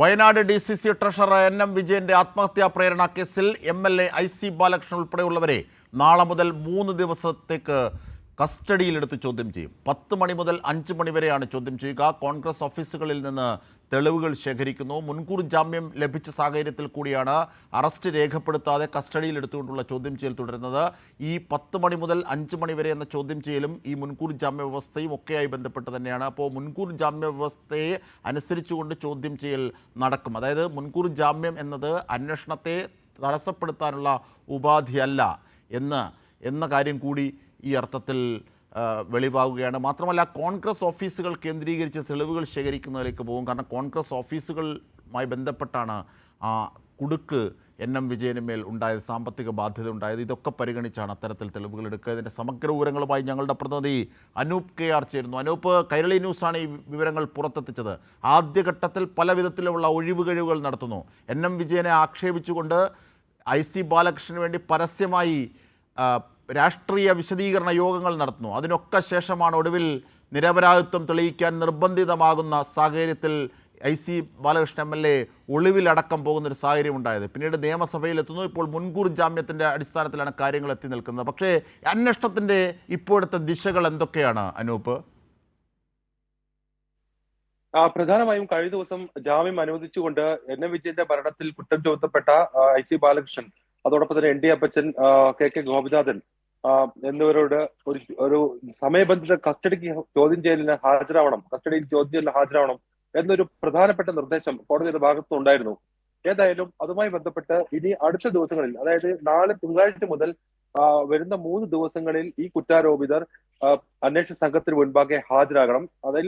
Wayanad DCC treasurer NM വിജയന്റെ ആത്മഹത്യാ പ്രേരണ കേസിൽ MLA IC ബാലകൃഷ്ണൻ ഉൾപ്പെടെയുള്ളവരെ നാളെ മുതൽ 3 ദിവസത്തേക്ക് കസ്റ്റഡിയിലെടുത്ത് ചോദ്യം ചെയ്യും. 10 മണി മുതൽ 5 മണി വരെയാണ് ചോദ്യം ചെയ്യുക. കോൺഗ്രസ് ഓഫീസുകളിൽ നിന്ന് തെളിവുകൾ ശേഖരിക്കുന്നു. മുൻകൂർ ജാമ്യം ലഭിച്ച സാഹചര്യത്തിൽ കൂടിയാണ് അറസ്റ്റ് രേഖപ്പെടുത്താതെ കസ്റ്റഡിയിലെടുത്തുകൊണ്ടുള്ള ചോദ്യം ചെയ്യൽ തുടരുന്നത്. ഈ 10 മണി മുതൽ 5 മണി വരെ എന്ന ചോദ്യം ചെയ്യലും ഈ മുൻകൂർ ജാമ്യ വ്യവസ്ഥയും ഒക്കെയായി ബന്ധപ്പെട്ട് തന്നെയാണ്. അപ്പോൾ മുൻകൂർ ജാമ്യ വ്യവസ്ഥയെ അനുസരിച്ചുകൊണ്ട് ചോദ്യം ചെയ്യൽ നടക്കും. അതായത് മുൻകൂർ ജാമ്യം എന്നത് അന്വേഷണത്തെ തടസ്സപ്പെടുത്താനുള്ള ഉപാധിയല്ല എന്ന കാര്യം കൂടി ഈ അർത്ഥത്തിൽ വെളിവാകുകയാണ്. മാത്രമല്ല, കോൺഗ്രസ് ഓഫീസുകൾ കേന്ദ്രീകരിച്ച് തെളിവുകൾ ശേഖരിക്കുന്നതിലേക്ക് പോകും. കാരണം കോൺഗ്രസ് ഓഫീസുകളുമായി ബന്ധപ്പെട്ടാണ് കുടുക്ക് NM വിജയന് മേൽ ഉണ്ടായത്, സാമ്പത്തിക ബാധ്യത ഉണ്ടായത്. ഇതൊക്കെ പരിഗണിച്ചാണ് അത്തരത്തിൽ തെളിവുകൾ എടുക്കുക. ഇതിൻ്റെ സമഗ്ര വിവരങ്ങളുമായി ഞങ്ങളുടെ പ്രതിനിധി അനൂപ് KR ചേരുന്നു. അനൂപ്, കൈരളി ന്യൂസാണ് ഈ വിവരങ്ങൾ പുറത്തെത്തിച്ചത്. ആദ്യഘട്ടത്തിൽ പല വിധത്തിലുള്ള ഒഴിവുകഴിവുകൾ നടത്തുന്നു. NM വിജയനെ ആക്ഷേപിച്ചുകൊണ്ട് IC ബാലകൃഷ്ണന് വേണ്ടി പരസ്യമായി രാഷ്ട്രീയ വിശദീകരണ യോഗങ്ങൾ നടത്തുന്നു. അതിനൊക്കെ ശേഷമാണ് ഒടുവിൽ നിരപരാധിത്വം തെളിയിക്കാൻ നിർബന്ധിതമാകുന്ന സാഹചര്യത്തിൽ IC ബാലകൃഷ്ണൻ MLA ഒളിവിലടക്കം പോകുന്നൊരു സാഹചര്യം ഉണ്ടായത്. പിന്നീട് നിയമസഭയിലെത്തുന്നു. ഇപ്പോൾ മുൻകൂർ ജാമ്യത്തിൻ്റെ അടിസ്ഥാനത്തിലാണ് കാര്യങ്ങൾ എത്തി നിൽക്കുന്നത്. പക്ഷേ അന്വേഷണത്തിൻ്റെ ഇപ്പോഴത്തെ ദിശകൾ എന്തൊക്കെയാണ് അനൂപ്? പ്രധാനമായും കഴിഞ്ഞ ദിവസം ജാമ്യം അനുവദിച്ചുകൊണ്ട് NM വിജയന്റെ ഭരണത്തിൽ കുറ്റം ചുമത്തപ്പെട്ട IC ബാലകൃഷ്ണൻ, അതോടൊപ്പം തന്നെ ND അപ്പച്ചൻ, KK ഗോപിനാഥൻ എന്നിവരോട് ഒരു സമയബന്ധിത കസ്റ്റഡിക്ക് ചോദ്യം ചെയ്യലിന് ഹാജരാവണം, കസ്റ്റഡിയിൽ ചോദ്യം ചെയ്യലിന് ഹാജരാവണം എന്നൊരു പ്രധാനപ്പെട്ട നിർദ്ദേശം കോടതിയുടെ ഭാഗത്തുനിന്നുണ്ടായിരുന്നു. ഏതായാലും അതുമായി ബന്ധപ്പെട്ട് ഇനി അടുത്ത ദിവസങ്ങളിൽ, അതായത് നാളെ തിങ്കളാഴ്ച മുതൽ വരുന്ന 3 ദിവസങ്ങളിൽ ഈ കുറ്റാരോപിതർ അന്വേഷണ സംഘത്തിന് മുൻപാകെ ഹാജരാകണം. അതിൽ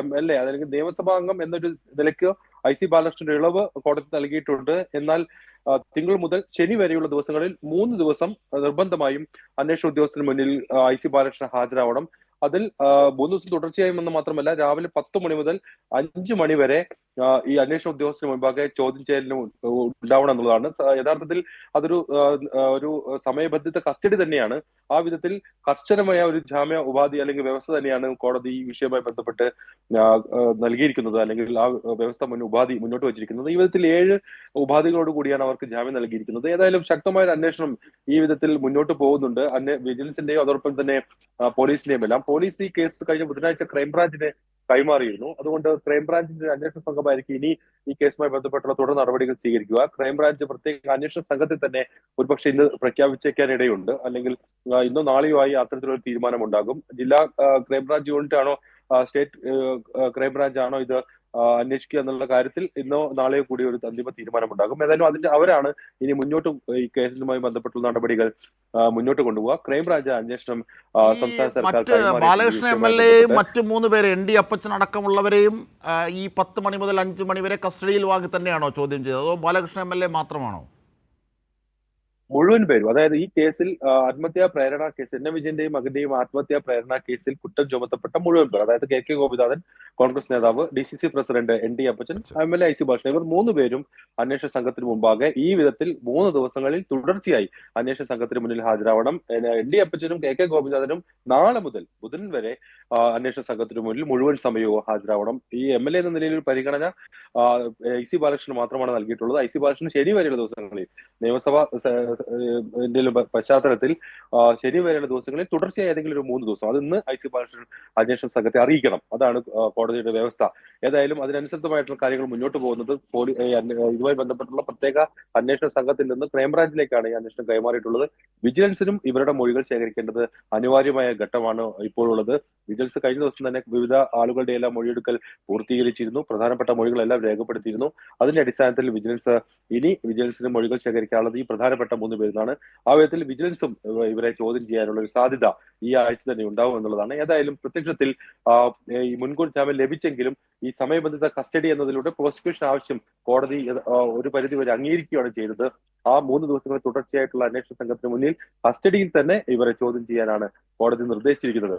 MLA അല്ലെങ്കിൽ നിയമസഭാ അംഗം എന്നൊരു നിലയ്ക്ക് IC ബാലകൃഷ്ണന്റെ ഇളവ് കോടതി നൽകിയിട്ടുണ്ട്. എന്നാൽ തിങ്കൾ മുതൽ ശനി വരെയുള്ള ദിവസങ്ങളിൽ 3 ദിവസം നിർബന്ധമായും അന്വേഷണ ഉദ്യോഗസ്ഥന് മുന്നിൽ IC ബാലകൃഷ്ണൻ ഹാജരാവണം. അതിൽ 3 ദിവസം തുടർച്ചയായും എന്ന് മാത്രമല്ല, രാവിലെ 10 മണി മുതൽ 5 മണി വരെ ഈ അന്വേഷണ ഉദ്യോഗസ്ഥന് മുൻപാകെ ചോദ്യം ചെയ്യലിന് ഉണ്ടാവണം എന്നുള്ളതാണ്. യഥാർത്ഥത്തിൽ അതൊരു സമയബന്ധിത കസ്റ്റഡി തന്നെയാണ്. ആ വിധത്തിൽ കർശനമായ ഒരു ജാമ്യ ഉപാധി അല്ലെങ്കിൽ വ്യവസ്ഥ തന്നെയാണ് കോടതി ഈ വിഷയവുമായി ബന്ധപ്പെട്ട് നൽകിയിരിക്കുന്നത്, അല്ലെങ്കിൽ ആ വ്യവസ്ഥ ഉപാധി മുന്നോട്ട് വെച്ചിരിക്കുന്നത്. ഈ വിധത്തിൽ 7 ഉപാധികളോട് കൂടിയാണ് അവർക്ക് ജാമ്യം നൽകിയിരിക്കുന്നത്. ഏതായാലും ശക്തമായ ഒരു അന്വേഷണം ഈ വിധത്തിൽ മുന്നോട്ട് പോകുന്നുണ്ട്. വിജിലൻസിന്റെയും അതോടൊപ്പം തന്നെ പോലീസിന്റെയും എല്ലാം. പോലീസ് ഈ കേസ് കഴിഞ്ഞ ബുധനാഴ്ച ക്രൈംബ്രാഞ്ചിനെ കൈമാറിയിരുന്നു. അതുകൊണ്ട് ക്രൈംബ്രാഞ്ചിന്റെ അന്വേഷണ സംഘമായിരിക്കും ഇനി ഈ കേസുമായി ബന്ധപ്പെട്ടുള്ള തുടർ നടപടികൾ സ്വീകരിക്കുക. ക്രൈംബ്രാഞ്ച് പ്രത്യേക അന്വേഷണ സംഘത്തിൽ തന്നെ ഒരുപക്ഷെ ഇന്ന് പ്രഖ്യാപിച്ചേക്കാൻ ഇടയുണ്ട്, അല്ലെങ്കിൽ ഇന്നോ നാളെയോ ആയി അത്തരത്തിലൊരു തീരുമാനം ഉണ്ടാകും. ജില്ലാ ക്രൈംബ്രാഞ്ച് യൂണിറ്റ് ആണോ സ്റ്റേറ്റ് ക്രൈംബ്രാഞ്ച് ആണോ ഇത് അന്വേഷിക്കുക എന്നുള്ള കാര്യത്തിൽ ഇന്നോ നാളെയോ കൂടി ഒരു അന്തിമ തീരുമാനമുണ്ടാകും. ഏതായാലും അവരാണ് ഇനി മുന്നോട്ട് ഈ കേസുമായി ബന്ധപ്പെട്ടുള്ള നടപടികൾ മുന്നോട്ട് കൊണ്ടുപോകുക. ക്രൈംബ്രാഞ്ച് അന്വേഷണം സംസ്ഥാന സർക്കാർ ബാലകൃഷ്ണൻ MLA മറ്റു 3 പേരെ ND അപ്പച്ചൻ അടക്കമുള്ളവരെയും ഈ 10 മണി മുതൽ 5 മണി വരെ കസ്റ്റഡിയിൽ വാങ്ങി തന്നെയാണോ ചോദ്യം ചെയ്തത്, അതോ ബാലകൃഷ്ണൻ MLA മാത്രമാണോ? മുഴുവൻ പേരും, അതായത് ഈ കേസിൽ ആത്മഹത്യാ പ്രേരണ കേസ്, NM വിജയന്റെയും മകന്റെയും ആത്മഹത്യാ പ്രേരണ കേസിൽ കുറ്റം ചുമത്തപ്പെട്ട മുഴുവൻ പേർ, അതായത് KK ഗോപിനാഥൻ, കോൺഗ്രസ് നേതാവ്, DCC പ്രസിഡന്റ് ND അപ്പച്ചൻ, MLA IC ബാലകൃഷ്ണൻ, ഇവർ 3 പേരും അന്വേഷണ സംഘത്തിന് മുമ്പാകെ ഈ വിധത്തിൽ 3 ദിവസങ്ങളിൽ തുടർച്ചയായി അന്വേഷണ സംഘത്തിന് മുന്നിൽ ഹാജരാവണം. ND അപ്പച്ചനും KK ഗോപിനാഥനും നാളെ മുതൽ ബുധൻ വരെ അന്വേഷണ സംഘത്തിന് മുന്നിൽ മുഴുവൻ സമയവും ഹാജരാവണം. ഈ MLA എന്ന നിലയിൽ ഒരു പരിഗണന IC ബാലകൃഷ്ണന് മാത്രമാണ് നൽകിയിട്ടുള്ളത്. IC ബാലകൃഷ്ണൻ ശനി വരെയുള്ള ദിവസങ്ങളിൽ നിയമസഭ പശ്ചാത്തലത്തിൽ ശനി വരെയുള്ള ദിവസങ്ങളിൽ തുടർച്ചയായി ഏതെങ്കിലും ഒരു 3 ദിവസം അത് ഇന്ന് IC ബാലകൃഷ്ണൻ അന്വേഷണ സംഘത്തെ അറിയിക്കണം. അതാണ് കോടതിയുടെ വ്യവസ്ഥ. ഏതായാലും അതിനനുസൃതമായിട്ടുള്ള കാര്യങ്ങൾ മുന്നോട്ട് പോകുന്നത് ഇതുമായി ബന്ധപ്പെട്ടുള്ള പ്രത്യേക അന്വേഷണ സംഘത്തിൽ നിന്ന് ക്രൈംബ്രാഞ്ചിലേക്കാണ് ഈ അന്വേഷണം കൈമാറിയിട്ടുള്ളത്. വിജിലൻസിനും ഇവരുടെ മൊഴികൾ ശേഖരിക്കേണ്ടത് അനിവാര്യമായ ഘട്ടമാണ് ഇപ്പോഴുള്ളത്. വിജിലൻസ് കഴിഞ്ഞ ദിവസം തന്നെ വിവിധ ആളുകളുടെ എല്ലാം മൊഴിയെടുക്കൽ പൂർത്തീകരിച്ചിരുന്നു. പ്രധാനപ്പെട്ട മൊഴികളെല്ലാം രേഖപ്പെടുത്തിയിരുന്നു. അതിന്റെ അടിസ്ഥാനത്തിൽ വിജിലൻസിന് മൊഴികൾ ശേഖരിക്കാനുള്ളത് ഈ പ്രധാനപ്പെട്ട 3 പേരിലാണ്. ആ വിധത്തിൽ വിജിലൻസും ഇവരെ ചോദ്യം ചെയ്യാനുള്ള ഒരു സാധ്യത ഈ ആഴ്ച തന്നെ ഉണ്ടാവും എന്നുള്ളതാണ്. ഏതായാലും പ്രത്യക്ഷത്തിൽ ഈ മുൻകൂർ ജാമ്യം ലഭിച്ചെങ്കിലും ഈ സമയബന്ധിത കസ്റ്റഡി എന്നതിലൂടെ പ്രോസിക്യൂഷൻ ആവശ്യം കോടതി ഒരു പരിധിവരെ അംഗീകരിക്കുകയാണ് ചെയ്തത്. ആ 3 ദിവസങ്ങൾ തുടർച്ചയായിട്ടുള്ള അന്വേഷണ സംഘത്തിന് മുന്നിൽ കസ്റ്റഡിയിൽ തന്നെ ഇവരെ ചോദ്യം ചെയ്യാനാണ് കോടതി നിർദ്ദേശിച്ചിരിക്കുന്നത്.